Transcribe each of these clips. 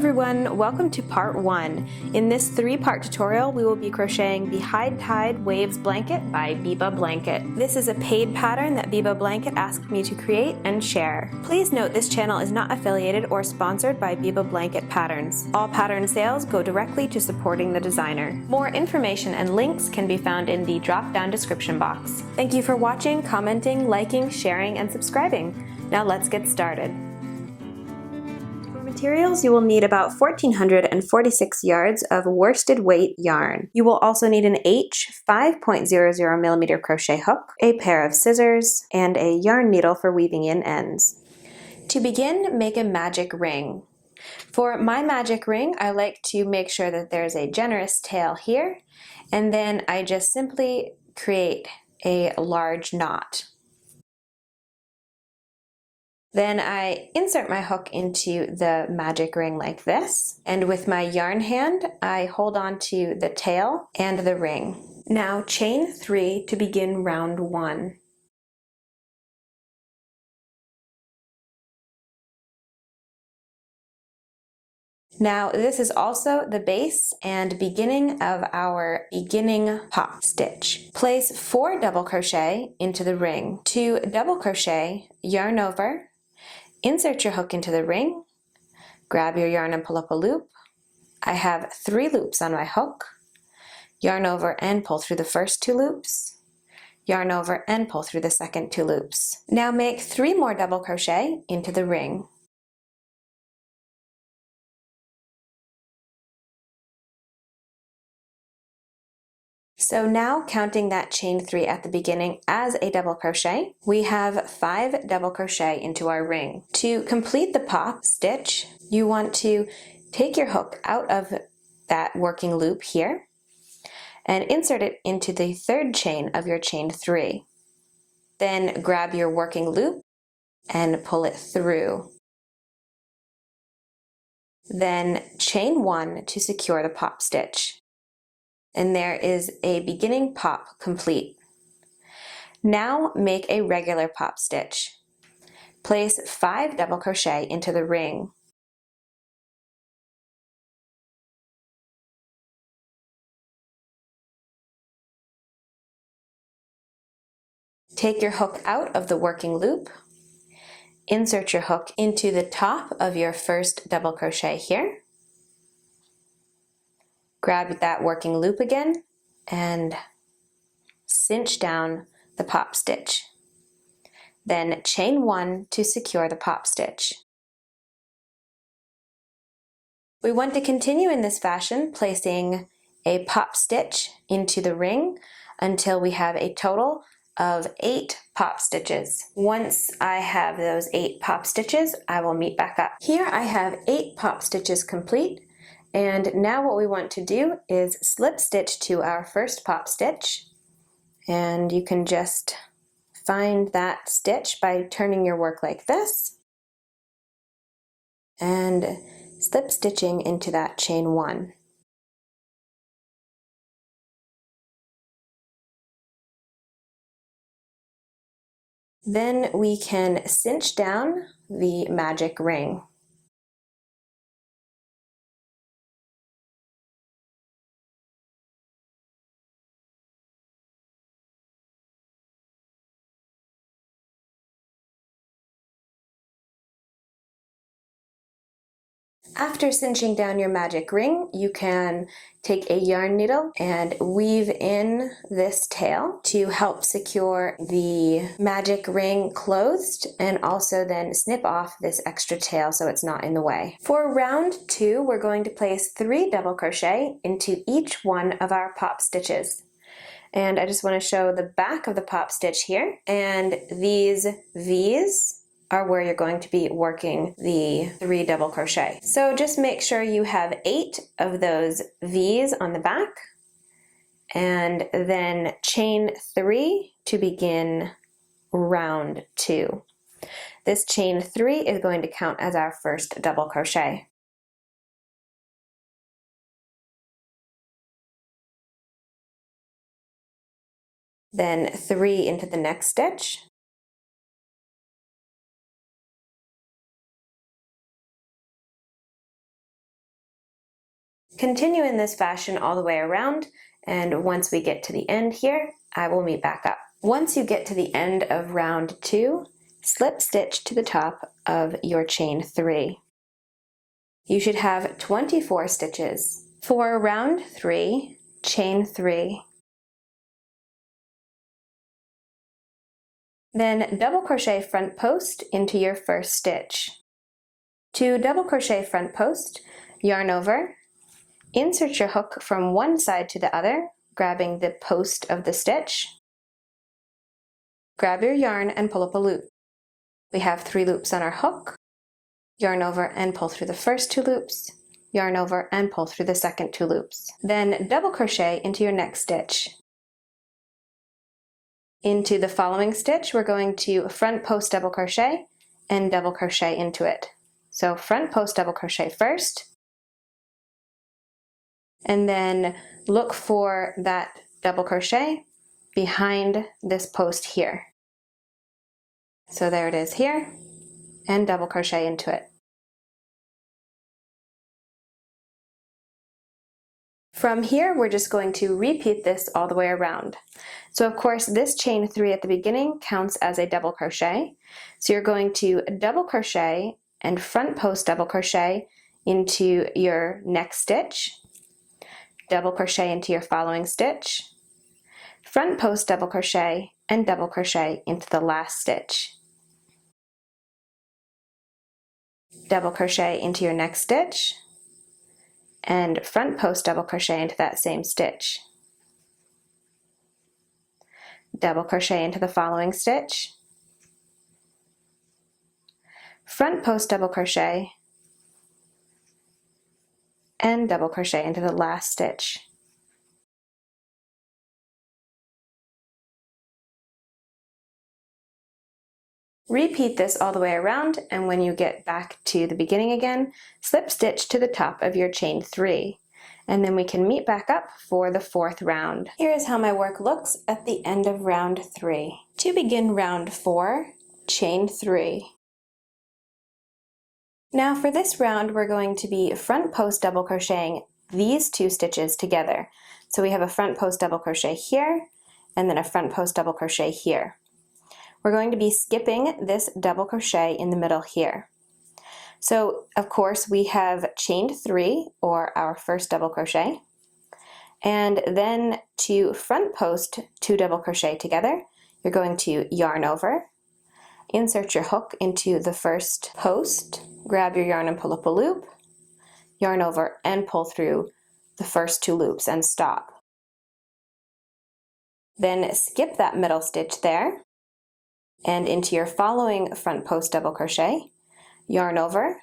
everyone, welcome to part 1. In this 3-part tutorial, we will be crocheting the High Tide Waves Blanket by Beba Blanket. This is a paid pattern that Beba Blanket asked me to create and share. Please note this channel is not affiliated or sponsored by Beba Blanket patterns. All pattern sales go directly to supporting the designer. More information and links can be found in the drop-down description box. Thank you for watching, commenting, liking, sharing, and subscribing. Now let's get started. Materials, you will need about 1,446 yards of worsted weight yarn. You will also need an H 5.00mm crochet hook, a pair of scissors, and a yarn needle for weaving in ends. To begin, make a magic ring. For my magic ring, I like to make sure that there's a generous tail here, and then I just simply create a large knot. Then I insert my hook into the magic ring like this, and with my yarn hand, I hold on to the tail and the ring. Now chain 3 to begin round 1. Now this is also the base and beginning of our beginning pop stitch. Place 4 double crochet into the ring. 2 double crochet, yarn over, insert your hook into the ring, grab your yarn and pull up a loop. I have 3 loops on my hook. Yarn over and pull through the first 2 loops. Yarn over and pull through the second 2 loops. Now make 3 more double crochet into the ring. So now, counting that chain 3 at the beginning as a double crochet, we have 5 double crochet into our ring. To complete the pop stitch, you want to take your hook out of that working loop here and insert it into the 3rd chain of your chain 3. Then grab your working loop and pull it through. Then chain 1 to secure the pop stitch. And there is a beginning pop complete. Now make a regular pop stitch. Place 5 double crochet into the ring. Take your hook out of the working loop. Insert your hook into the top of your first double crochet here. Grab that working loop again and cinch down the pop stitch. Then chain 1 to secure the pop stitch. We want to continue in this fashion, placing a pop stitch into the ring until we have a total of 8 pop stitches. Once I have those 8 pop stitches, I will meet back up. Here I have 8 pop stitches complete, and now what we want to do is slip stitch to our first pop stitch, and you can just find that stitch by turning your work like this and slip stitching into that chain 1. Then we can cinch down the magic ring. After cinching down your magic ring, you can take a yarn needle and weave in this tail to help secure the magic ring closed, and also then snip off this extra tail so it's not in the way. For round 2, we're going to place 3 double crochet into each one of our pop stitches. And I just want to show the back of the pop stitch here, and these V's are where you're going to be working the 3 double crochet. So just make sure you have 8 of those V's on the back, and then chain 3 to begin round 2. This chain 3 is going to count as our first double crochet. Then 3 into the next stitch, Continue in this fashion all the way around, and once we get to the end here, I will meet back up. Once you get to the end of round 2, slip stitch to the top of your chain 3. You should have 24 stitches. For round 3, chain 3. Then double crochet front post into your first stitch. To double crochet front post, yarn over, insert your hook from one side to the other, grabbing the post of the stitch. Grab your yarn and pull up a loop. We have 3 loops on our hook. Yarn over and pull through the first 2 loops. Yarn over and pull through the second 2 loops. Then double crochet into your next stitch. Into the following stitch, we're going to front post double crochet and double crochet into it. So front post double crochet first, and then look for that double crochet behind this post here. So there it is here, and double crochet into it. From here, we're just going to repeat this all the way around. So of course, this chain 3 at the beginning counts as a double crochet. So you're going to double crochet and front post double crochet into your next stitch, double crochet into your following stitch, front post double crochet, and double crochet into the last stitch. Double crochet into your next stitch, and front post double crochet into that same stitch. Double crochet into the following stitch, front post double crochet, and double crochet into the last stitch. Repeat this all the way around, and when you get back to the beginning again, slip stitch to the top of your chain 3, and then we can meet back up for the 4th round. Here is how my work looks at the end of round 3. To begin round 4, chain 3. Now for this round, we're going to be front post double crocheting these 2 stitches together. So we have a front post double crochet here, and then a front post double crochet here. We're going to be skipping this double crochet in the middle here. So of course we have chained 3, or our first double crochet, and then to front post 2 double crochet together, you're going to yarn over, insert your hook into the first post, grab your yarn and pull up a loop, yarn over and pull through the first 2 loops and stop. Then skip that middle stitch there, and into your following front post double crochet, yarn over,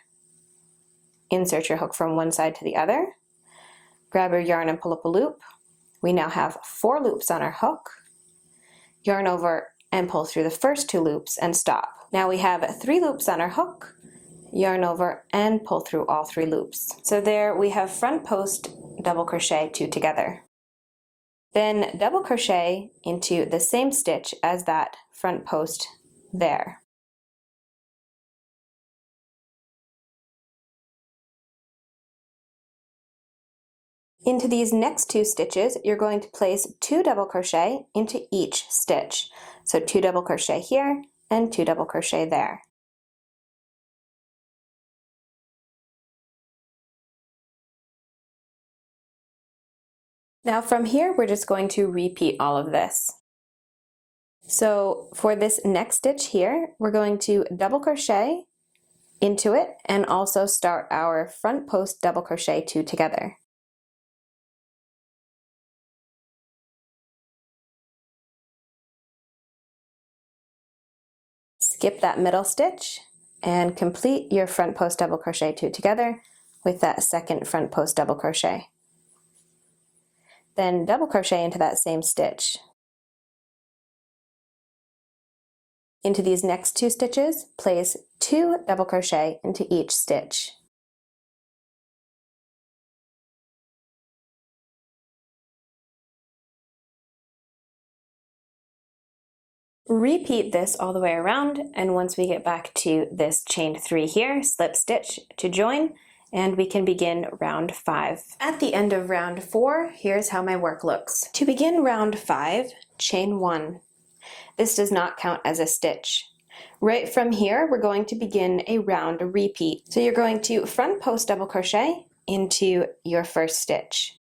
insert your hook from one side to the other, grab your yarn and pull up a loop. We now have 4 loops on our hook, yarn over and pull through the first 2 loops and stop. Now we have 3 loops on our hook, yarn over and pull through all 3 loops. So there we have front post double crochet 2 together. Then double crochet into the same stitch as that front post there. Into these next 2 stitches, you're going to place 2 double crochet into each stitch. So 2 double crochet here and 2 double crochet there. Now from here, we're just going to repeat all of this. So for this next stitch here, we're going to double crochet into it and also start our front post double crochet 2 together. Skip that middle stitch and complete your front post double crochet 2 together with that second front post double crochet. Then double crochet into that same stitch. Into these next 2 stitches, place 2 double crochet into each stitch. Repeat this all the way around, and once we get back to this chain 3 here, slip stitch to join and we can begin round 5. At the end of round 4, here's how my work looks. To begin round 5, chain 1. This does not count as a stitch. Right from here, we're going to begin a round repeat. So you're going to front post double crochet into your first stitch.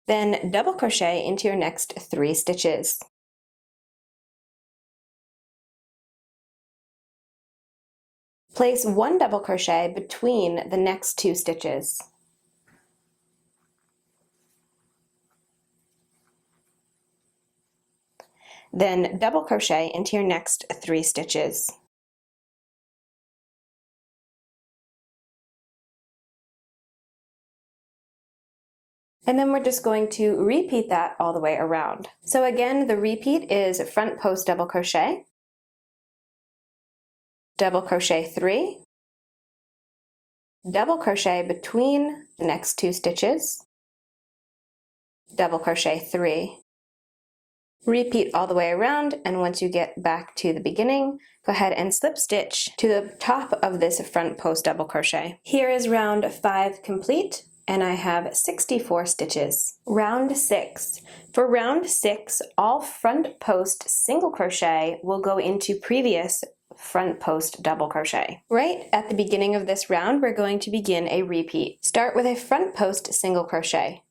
Then double crochet into your next 3 stitches. Place 1 double crochet between the next 2 stitches. Then double crochet into your next 3 stitches. And then we're just going to repeat that all the way around. So again, the repeat is front post double crochet, double crochet 3, double crochet between the next 2 stitches, double crochet 3. Repeat all the way around, and once you get back to the beginning, go ahead and slip stitch to the top of this front post double crochet. Here is round 5 complete, and I have 64 stitches. Round 6. For round 6, all front post single crochet will go into previous front post double crochet. Right at the beginning of this round, we're going to begin a repeat. Start with a front post single crochet.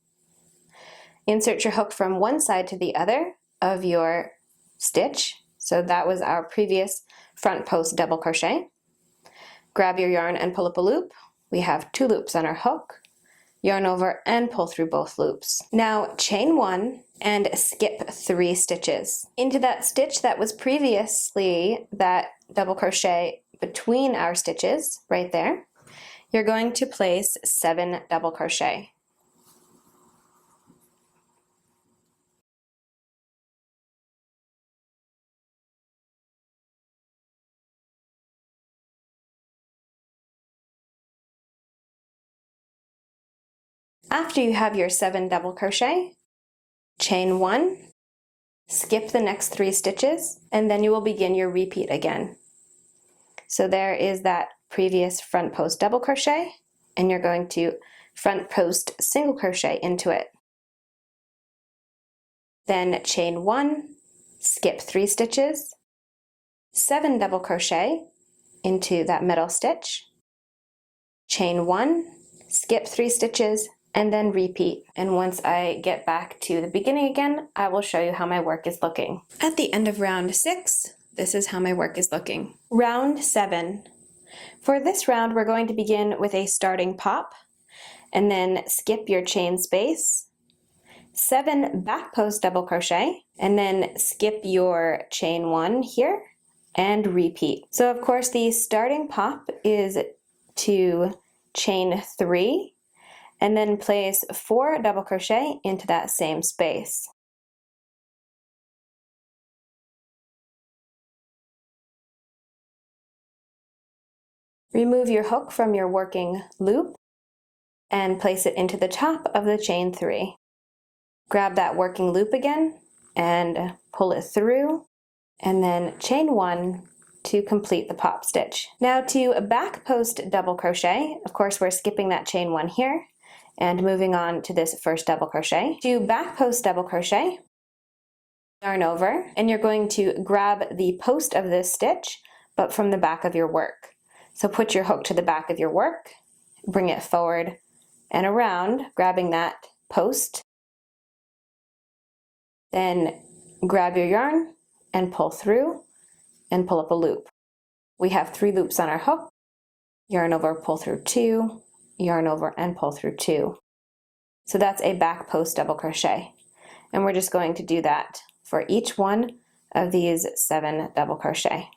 Insert your hook from one side to the other of your stitch. So that was our previous front post double crochet. Grab your yarn and pull up a loop. We have 2 loops on our hook. Yarn over and pull through both loops. Now chain 1 and skip 3 stitches. Into that stitch that was previously that double crochet between our stitches, right there, you're going to place 7 double crochet. After you have your 7 double crochet, chain 1, skip the next 3 stitches, and then you will begin your repeat again. So there is that previous front post double crochet, and you're going to front post single crochet into it. Then chain 1, skip 3 stitches, 7 double crochet into that middle stitch, chain 1, skip 3 stitches, and then repeat. And once I get back to the beginning again, I will show you how my work is looking. At the end of round 6, this is how my work is looking. Round 7. For this round, we're going to begin with a starting pop, and then skip your chain space, 7 back post double crochet, and then skip your chain 1 here, and repeat. So of course the starting pop is to chain 3, and then place 4 double crochet into that same space. Remove your hook from your working loop and place it into the top of the chain 3. Grab that working loop again and pull it through, and then chain 1 to complete the pop stitch. Now to back post double crochet, of course we're skipping that chain 1 here and moving on to this first double crochet. To back post double crochet, yarn over, and you're going to grab the post of this stitch, but from the back of your work. So put your hook to the back of your work, bring it forward and around, grabbing that post. Then grab your yarn and pull through and pull up a loop. We have 3 loops on our hook. Yarn over, pull through 2, yarn over and pull through 2. So that's a back post double crochet. And we're just going to do that for each one of these 7 double crochet.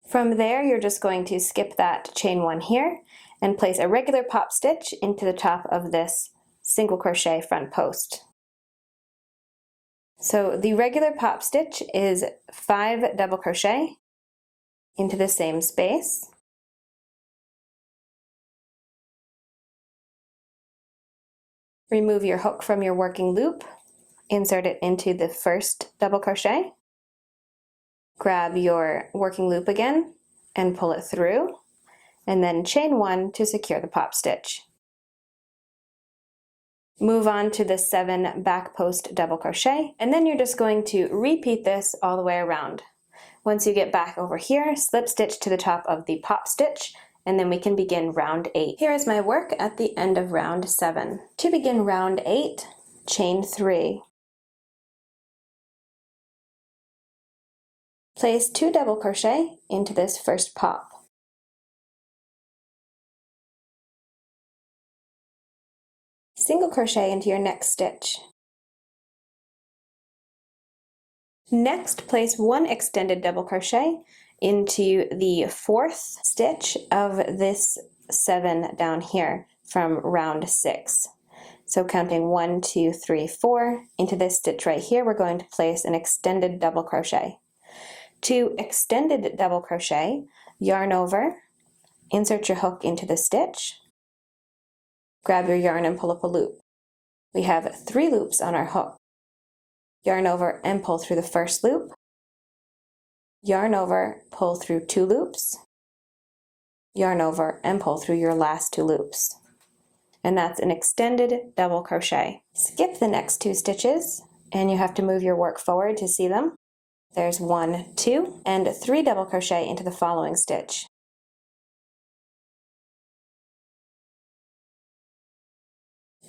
From there, you're just going to skip that chain 1 here and place a regular pop stitch into the top of this single crochet front post. So the regular pop stitch is 5 double crochet, into the same space. Remove your hook from your working loop, insert it into the first double crochet, grab your working loop again and pull it through, and then chain 1 to secure the pop stitch. Move on to the 7 back post double crochet, and then you're just going to repeat this all the way around. Once you get back over here, slip stitch to the top of the pop stitch, and then we can begin round 8. Here is my work at the end of round 7. To begin round 8, chain 3. Place 2 double crochet into this first pop. Single crochet into your next stitch. Next, place 1 extended double crochet into the 4th stitch of this 7 down here from round 6. So counting 1, 2, 3, 4, into this stitch right here, we're going to place an extended double crochet. To extended double crochet, yarn over, insert your hook into the stitch, grab your yarn and pull up a loop. We have 3 loops on our hook. Yarn over and pull through the first loop, yarn over, pull through 2 loops, yarn over and pull through your last 2 loops. And that's an extended double crochet. Skip the next 2 stitches and you have to move your work forward to see them. There's 1, 2, and 3 double crochet into the following stitch.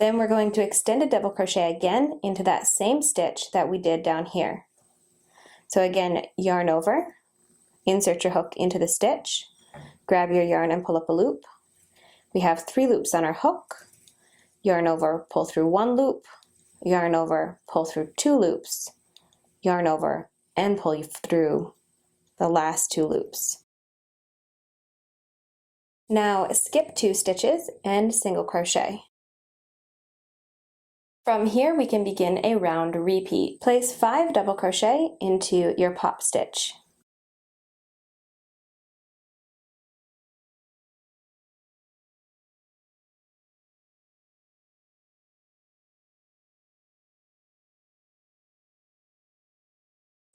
Then we're going to extend a double crochet again into that same stitch that we did down here. So again, yarn over, insert your hook into the stitch, grab your yarn and pull up a loop. We have 3 loops on our hook, yarn over, pull through 1 loop, yarn over, pull through 2 loops, yarn over, and pull through the last 2 loops. Now skip 2 stitches and single crochet. From here we can begin a round repeat. Place 5 double crochet into your pop stitch.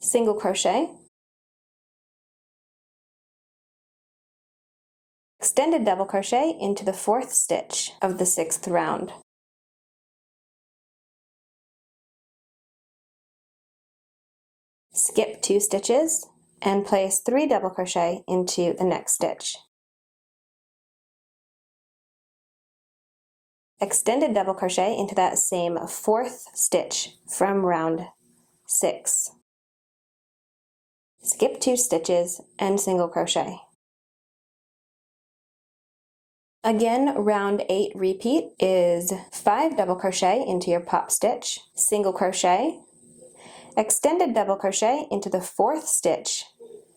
Single crochet, extended double crochet into the 4th stitch of the 6th round. Skip 2 stitches and place 3 double crochet into the next stitch. Extended double crochet into that same 4th stitch from round 6. Skip 2 stitches and single crochet. Again, round 8 repeat is 5 double crochet into your pop stitch, single crochet, extended double crochet into the 4th stitch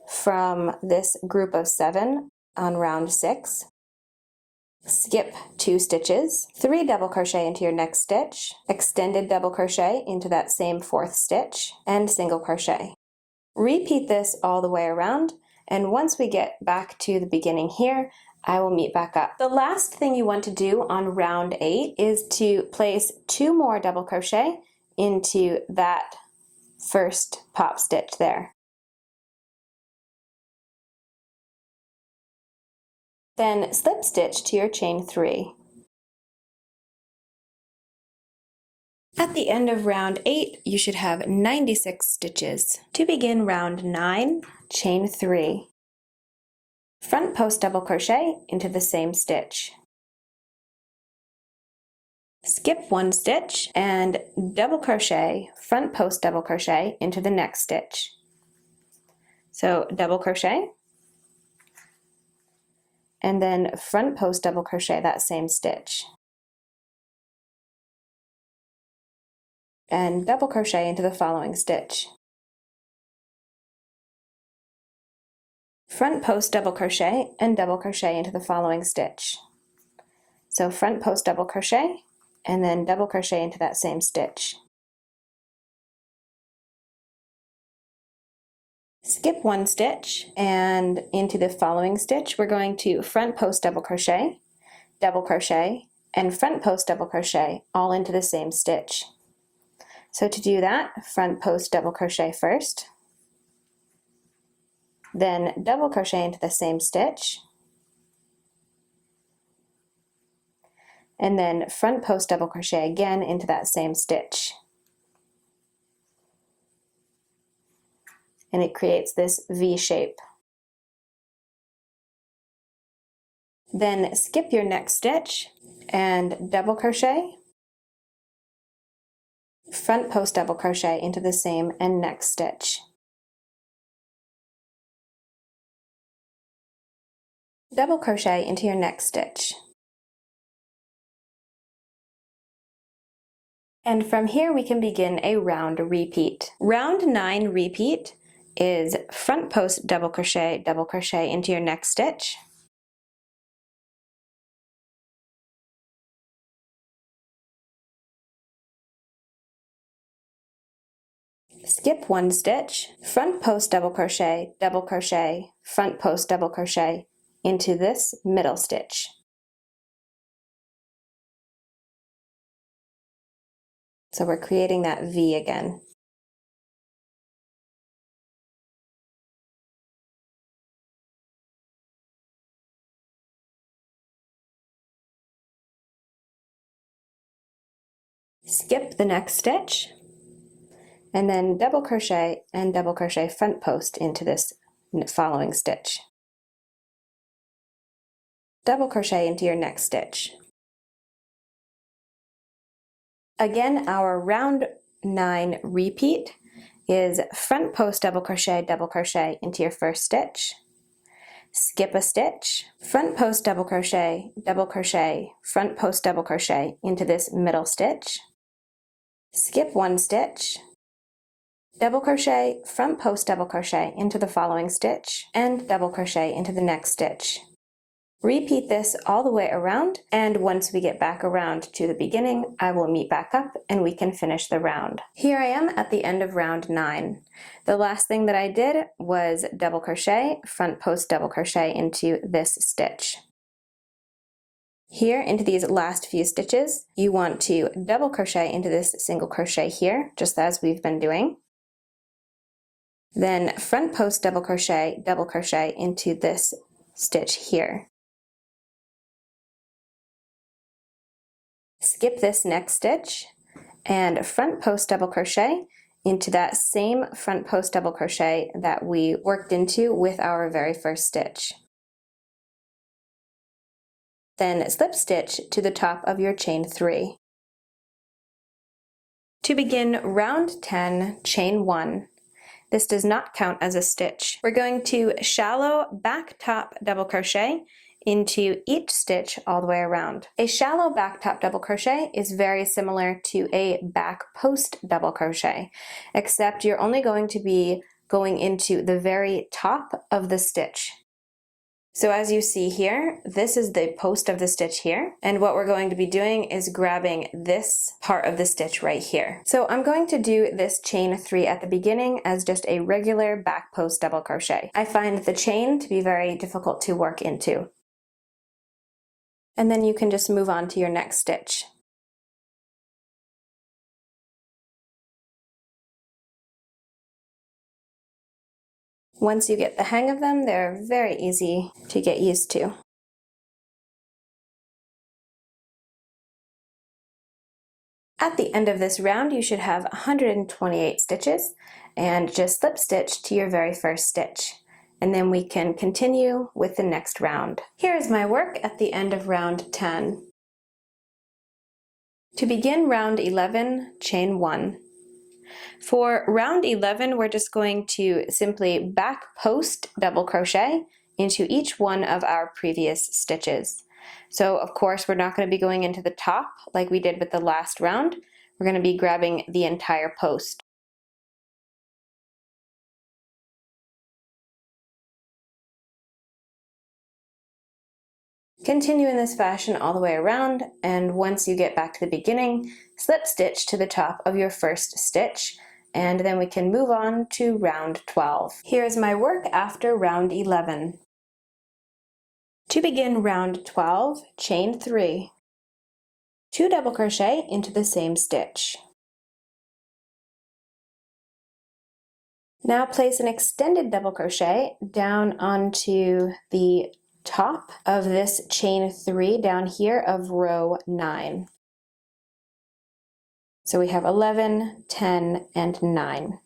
from this group of 7 on round 6. Skip 2 stitches, 3 double crochet into your next stitch, extended double crochet into that same 4th stitch, and single crochet. Repeat this all the way around, and once we get back to the beginning here, I will meet back up. The last thing you want to do on round 8 is to place 2 more double crochet into that first pop stitch there. Then slip stitch to your chain 3. At the end of round 8, you should have 96 stitches. To begin round 9, chain 3. Front post double crochet into the same stitch. Skip 1 stitch and double crochet, front post double crochet into the next stitch. So double crochet, and then front post double crochet that same stitch. And double crochet into the following stitch. Front post double crochet and double crochet into the following stitch. So front post double crochet and then double crochet into that same stitch. Skip one stitch, and into the following stitch we're going to front post double crochet, and front post double crochet all into the same stitch. So to do that, front post double crochet first, then double crochet into the same stitch, and then front post double crochet again into that same stitch. And it creates this V shape. Then skip your next stitch and double crochet, front post double crochet into the same and next stitch. Double crochet into your next stitch. And from here we can begin a round repeat. Round 9 repeat is front post double crochet into your next stitch, skip one stitch, front post double crochet, front post double crochet into this middle stitch. So we're creating that V again. Skip the next stitch, and then double crochet and double crochet front post into this following stitch. Double crochet into your next stitch. Again, our round 9 repeat is front post double crochet into your first stitch, skip a stitch, front post double crochet, front post double crochet into this middle stitch, skip one stitch, double crochet, front post double crochet into the following stitch, and double crochet into the next stitch. Repeat this all the way around, and once we get back around to the beginning, I will meet back up and we can finish the round. Here I am at the end of round 9. The last thing that I did was double crochet, front post double crochet into this stitch. Here, into these last few stitches, you want to double crochet into this single crochet here, just as we've been doing. Then front post double crochet into this stitch here. Skip this next stitch and front post double crochet into that same front post double crochet that we worked into with our very first stitch. Then slip stitch to the top of your chain 3. To begin round 10, chain 1. This does not count as a stitch. We're going to shallow back top double crochet into each stitch all the way around. A shallow back top double crochet is very similar to a back post double crochet, except you're only going to be going into the very top of the stitch. So as you see here, this is the post of the stitch here, and what we're going to be doing is grabbing this part of the stitch right here. So I'm going to do this chain 3 at the beginning as just a regular back post double crochet. I find the chain to be very difficult to work into. And then you can just move on to your next stitch. Once you get the hang of them, they're very easy to get used to. At the end of this round, you should have 128 stitches, and just slip stitch to your very first stitch. And then we can continue with the next round. Here is my work at the end of round 10. To begin round 11, chain 1. For round 11, we're just going to simply back post double crochet into each one of our previous stitches. So of course, we're not going to be going into the top like we did with the last round. We're going to be grabbing the entire post. Continue in this fashion all the way around, and once you get back to the beginning, slip stitch to the top of your first stitch and then we can move on to round 12. Here's my work after round 11. To begin round 12, chain 3. 2 double crochet into the same stitch. Now place an extended double crochet down onto the top of this chain 3 down here of row 9. So we have 11, 10, and 9.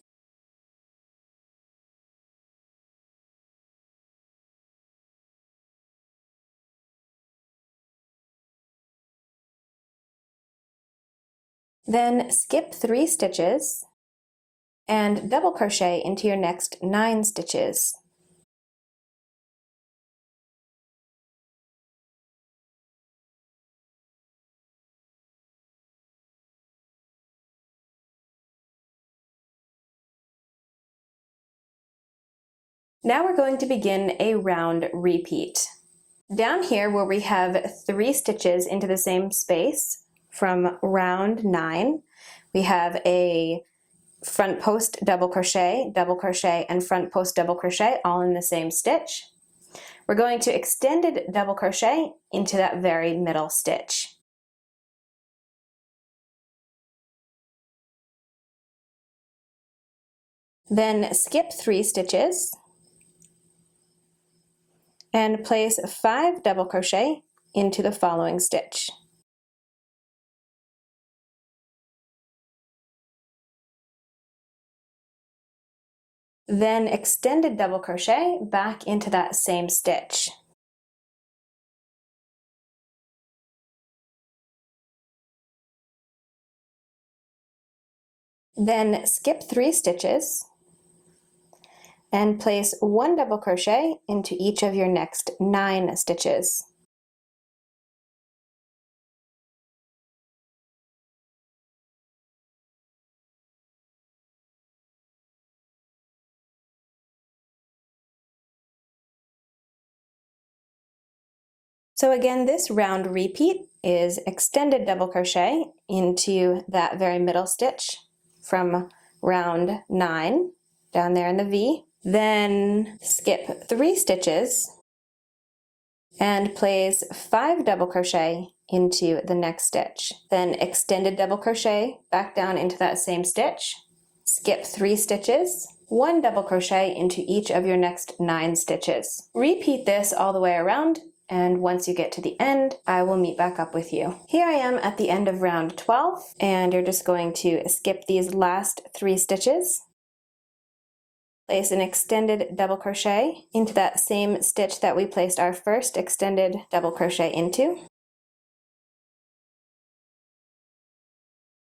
Then skip 3 stitches and double crochet into your next 9 stitches. Now we're going to begin a round repeat. Down here where we have 3 stitches into the same space from round 9, we have a front post double crochet, and front post double crochet all in the same stitch. We're going to extended double crochet into that very middle stitch. Then skip 3 stitches and place 5 double crochet into the following stitch. Then extended double crochet back into that same stitch. Then skip 3 stitches and place 1 double crochet into each of your next 9 stitches. So again, this round repeat is extended double crochet into that very middle stitch from round 9 down there in the V. Then skip 3 stitches and place 5 double crochet into the next stitch. Then extended double crochet back down into that same stitch. Skip 3 stitches, 1 double crochet into each of your next 9 stitches. Repeat this all the way around, and once you get to the end, I will meet back up with you. Here I am at the end of round 12, and you're just going to skip these last 3 stitches. Place an extended double crochet into that same stitch that we placed our first extended double crochet into.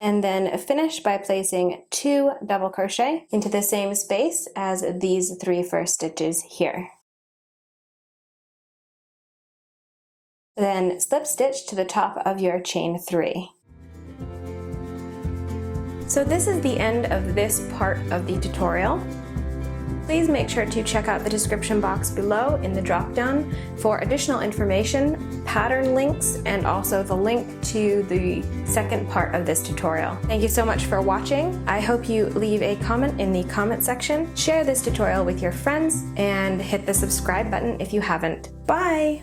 And then finish by placing 2 double crochet into the same space as these 3 first stitches here. Then slip stitch to the top of your chain 3. So this is the end of this part of the tutorial. Please make sure to check out the description box below in the drop-down for additional information, pattern links, and also the link to the second part of this tutorial. Thank you so much for watching. I hope you leave a comment in the comment section, share this tutorial with your friends, and hit the subscribe button if you haven't. Bye!